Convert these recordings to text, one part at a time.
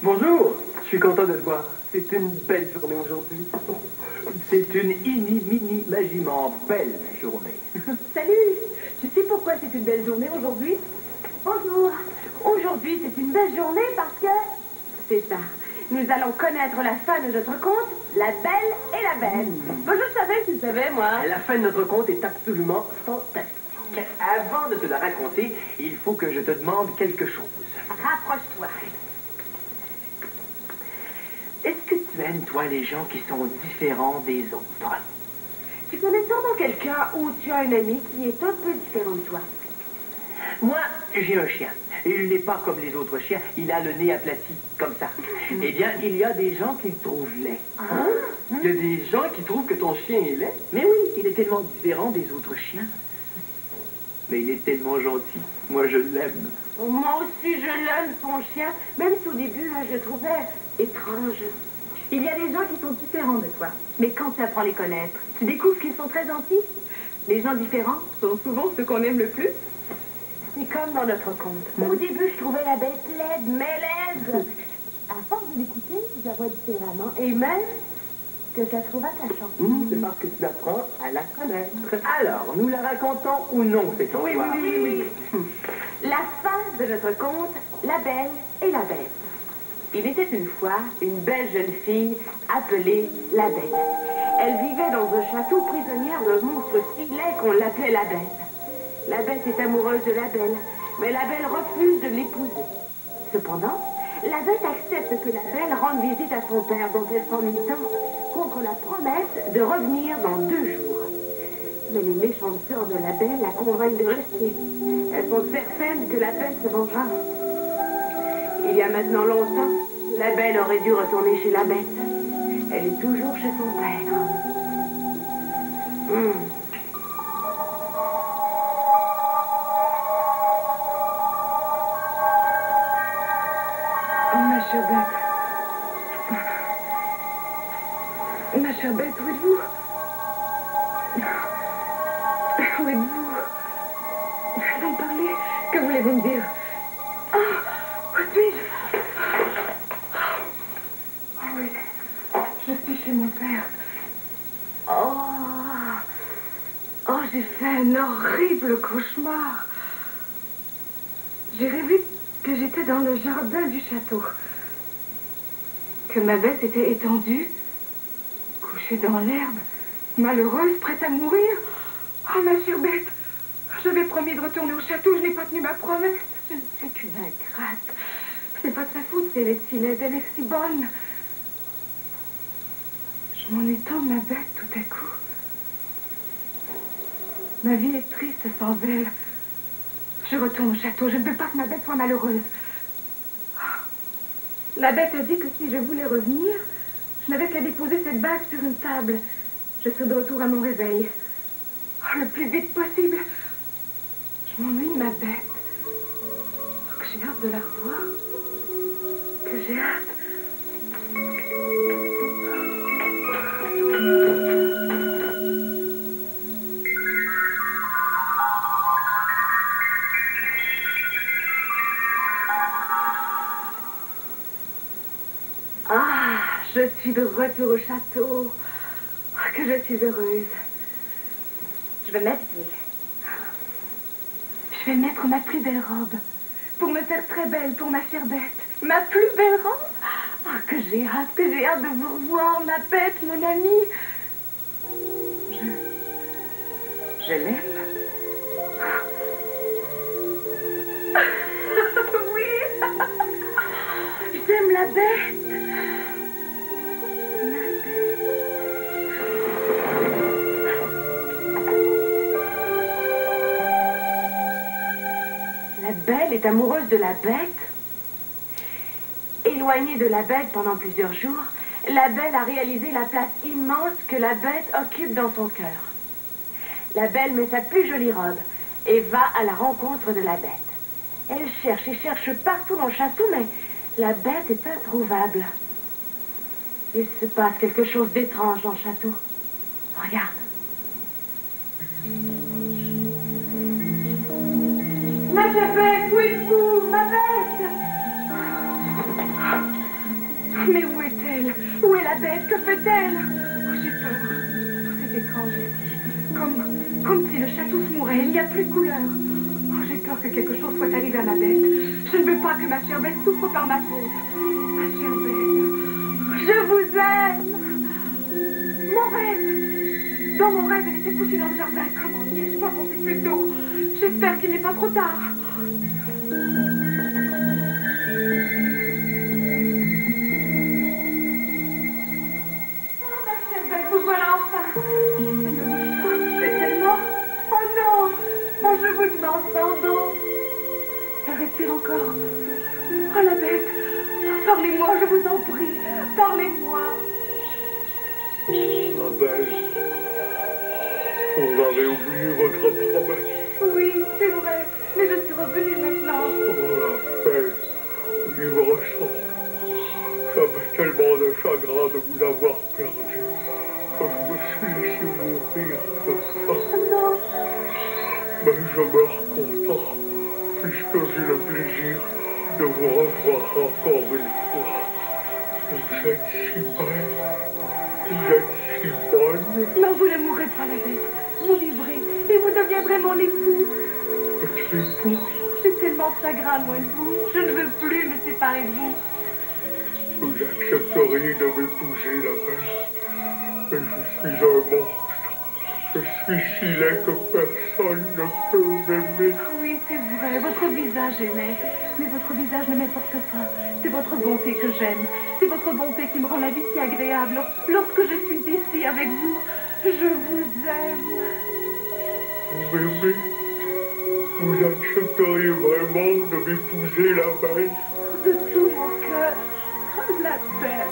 Bonjour, je suis content de te voir. C'est une belle journée aujourd'hui. C'est une inimaginablement belle journée. Salut! Tu sais pourquoi c'est une belle journée aujourd'hui? Bonjour! Aujourd'hui, c'est une belle journée parce que... C'est ça. Nous allons connaître la fin de notre conte, La Belle et la Bête. Bon, je savais que tu savais, moi. La fin de notre conte est absolument fantastique. Mais avant de te la raconter, il faut que je te demande quelque chose. Rapproche-toi. Est-ce que tu aimes, toi, les gens qui sont différents des autres? Tu connais sûrement quelqu'un où tu as un ami qui est un peu différent de toi. Moi, j'ai un chien. Il n'est pas comme les autres chiens. Il a le nez aplati, comme ça. Eh bien, il y a des gens qui le trouvent laid. Hein? Il y a des gens qui trouvent que ton chien est laid. Mais oui, il est tellement différent des autres chiens. Mais il est tellement gentil. Moi, je l'aime. Moi aussi, je l'aime, son chien. Même si au début, je le trouvais étrange. Il y a des gens qui sont différents de toi. Mais quand tu apprends à les connaître, tu découvres qu'ils sont très gentils. Les gens différents sont souvent ceux qu'on aime le plus. C'est comme dans notre conte. Au début, je trouvais la bête laide, mais laide. À force de l'écouter, je la vois différemment. Et même que je la trouve attachante. C'est parce que tu apprends à la connaître. Alors, nous la racontons ou non, cette histoire? Oui. La fin de notre conte, La Belle et la Bête. Il était une fois une belle jeune fille appelée la Bête. Elle vivait dans un château prisonnière d'un monstre si laid qu'on l'appelait la Bête. La Bête est amoureuse de la Belle, mais la Belle refuse de l'épouser. Cependant, la Bête accepte que la Belle rende visite à son père, dont elle s'ennuie tant, contre la promesse de revenir dans 2 jours. Mais les méchantes sœurs de la Belle la convainquent de rester. Elles sont certaines que la Belle se vengera. Il y a maintenant longtemps, la Belle aurait dû retourner chez la Bête. Elle est toujours chez son père. Ma chère Bête. Ma chère Bête, où êtes-vous? Où êtes-vous? Vous me parlez? Que voulez-vous me dire? Où suis-je? Oui, je suis chez mon père. J'ai fait un horrible cauchemar. J'ai rêvé que j'étais dans le jardin du château. Que ma Bête était étendue, couchée dans l'herbe, malheureuse, prête à mourir. Oh, ma chère Bête, j'avais promis de retourner au château, je n'ai pas tenu ma promesse. Je ne suis qu'une ingrate. Ce n'est pas de sa faute, elle est si laide, elle est si bonne. Je m'ennuie tant de ma Bête tout à coup. Ma vie est triste sans elle. Je retourne au château, je ne veux pas que ma Bête soit malheureuse. La Bête a dit que si je voulais revenir, je n'avais qu'à déposer cette bague sur une table. Je serai de retour à mon réveil. Le plus vite possible. Je m'ennuie de ma Bête. Que j'ai hâte de la revoir. Que j'ai hâte. Je suis de retour au château. Que je suis heureuse. Je vais m'habiller. Je vais mettre ma plus belle robe pour me faire très belle pour ma chère Bête. Ma plus belle robe. Que j'ai hâte de vous revoir, ma Bête, mon amie. Je l'aime. Oui. J'aime la Bête. La Belle est amoureuse de la Bête. Éloignée de la Bête pendant plusieurs jours, la Belle a réalisé la place immense que la Bête occupe dans son cœur. La Belle met sa plus jolie robe et va à la rencontre de la Bête. Elle cherche et cherche partout dans le château, mais la Bête est introuvable. Il se passe quelque chose d'étrange dans le château. Regarde. Ma chère Bête, où êtes-vous? Ma Bête! Mais où est-elle? Où est la bête? Que fait-elle? Oh, j'ai peur. C'est étrange ici. Comme si le château se mourait. Il n'y a plus de couleur. Oh, j'ai peur que quelque chose soit arrivé à ma bête. Je ne veux pas que ma chère bête souffre par ma faute. Ma chère bête, je vous aime. Mon rêve. Dans mon rêve, elle était couchée dans le jardin. Comment n'y ai-je pas pensé plus tôt? J'espère qu'il n'est pas trop tard. Vous voilà enfin. Elle ne bouge pas. Est-elle morte? Oh non! Oh, je vous demande pardon. Elle respire encore. Oh, la bête. Parlez-moi, je vous en prie. Parlez-moi. La belle, vous avez oublié votre promesse. Oui, c'est vrai. Mais je suis revenue maintenant. Oh, la belle, vivre sans. J'avais tellement de chagrin de vous avoir perdu que je me suis laissé mourir de faim. Oh non. Mais je meurs content, puisque j'ai le plaisir de vous revoir encore une fois. Vous êtes si belle, vous êtes si bonne. Non, vous ne mourrez pas, la bête. Vous vivrez et vous deviendrez mon époux. Votre époux, J'ai tellement de chagrin loin de vous. Je ne veux plus me séparer de vous. vous accepteriez de m'épouser, la belle. Mais je suis un monstre. Je suis si laid que personne ne peut m'aimer. Oui, c'est vrai, votre visage est laid. Mais votre visage ne m'importe pas. C'est votre bonté que j'aime. C'est votre bonté qui me rend la vie si agréable. Lorsque je suis ici avec vous, je vous aime. Vous m'aimez? Vous accepteriez vraiment de m'épouser, la belle? De tout mon cœur, la belle.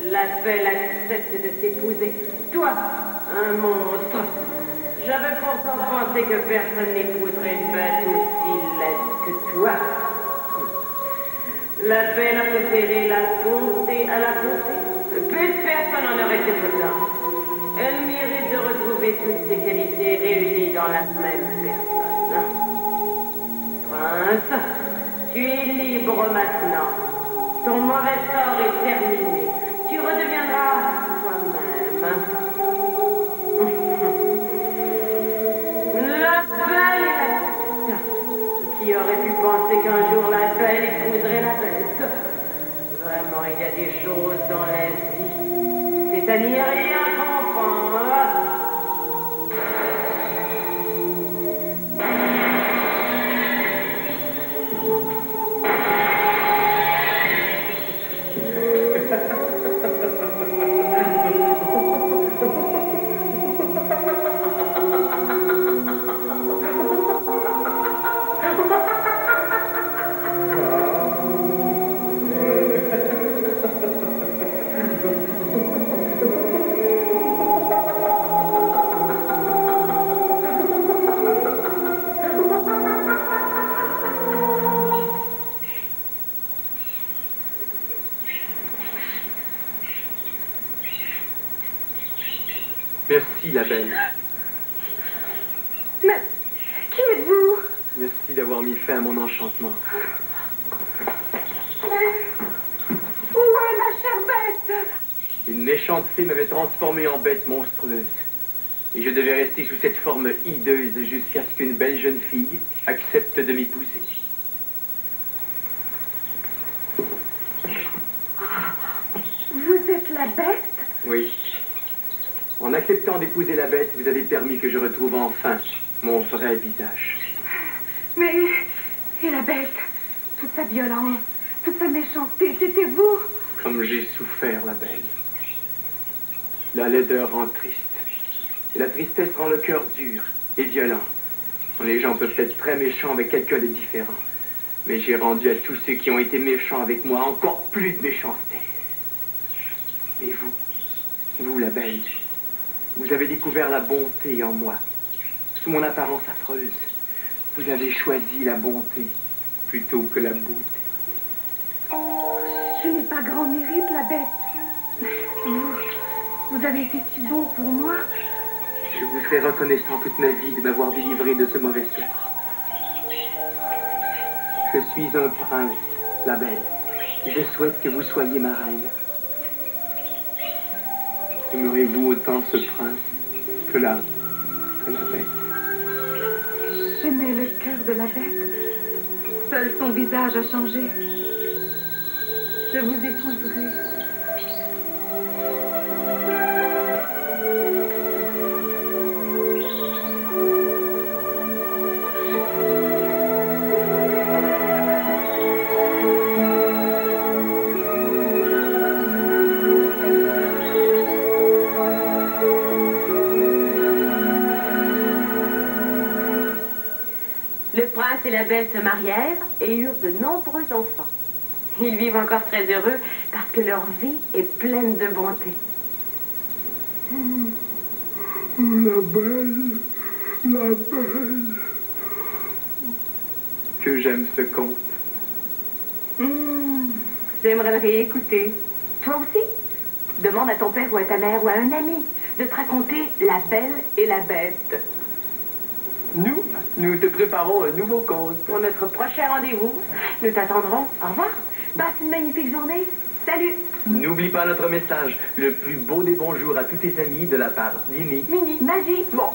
La belle accepte de t'épouser. Toi, un monstre. J'avais pourtant pensé que personne n'épouserait une bête aussi laide que toi. La belle a préféré la bonté à la beauté. Peu de personnes en auraient été autant. Elle mérite de retrouver toutes ses qualités réunies dans la même personne. Prince, tu es libre maintenant. Ton mauvais sort est terminé. Tu redeviendras toi-même. La belle et la bête. Qui aurait pu penser qu'un jour la belle épouserait la bête? Vraiment, il y a des choses dans la vie. C'est à n'y rien comprendre. Merci, la belle. Mais qui êtes-vous? Merci d'avoir mis fin à mon enchantement. Mais où est ma chère bête? Une méchante fée m'avait transformé en bête monstrueuse. Et je devais rester sous cette forme hideuse jusqu'à ce qu'une belle jeune fille accepte de m'épouser. Vous êtes la bête? Oui. En acceptant d'épouser la bête, vous avez permis que je retrouve enfin mon vrai visage. Mais... et la bête? Toute sa violence, toute sa méchanceté, c'était vous? Comme j'ai souffert, la belle. La laideur rend triste. Et la tristesse rend le cœur dur et violent. Les gens peuvent être très méchants avec quelqu'un de différent. Mais j'ai rendu à tous ceux qui ont été méchants avec moi encore plus de méchanceté. Et Vous, la belle, vous avez découvert la bonté en moi. Sous mon apparence affreuse, vous avez choisi la bonté plutôt que la beauté. Je n'ai pas grand mérite, la bête. Vous avez été si bon pour moi. Je vous serai reconnaissant toute ma vie de m'avoir délivré de ce mauvais sort. Je suis un prince, la belle, et je souhaite que vous soyez ma reine. Aimerez-vous autant ce prince que la bête? J'aimais le cœur de la bête. Seul son visage a changé. Je vous épouserai. Le prince et la belle se marièrent et eurent de nombreux enfants. Ils vivent encore très heureux parce que leur vie est pleine de bonté. La belle, la belle. Que j'aime ce conte. J'aimerais le réécouter. Toi aussi? Demande à ton père ou à ta mère ou à un ami de te raconter La Belle et la Bête. Nous te préparons un nouveau conte. Pour notre prochain rendez-vous, nous t'attendrons. Au revoir. Passe une magnifique journée. Salut! N'oublie pas notre message. Le plus beau des bonjours à tous tes amis de la part d'Imi. Mini, Magie. Bon,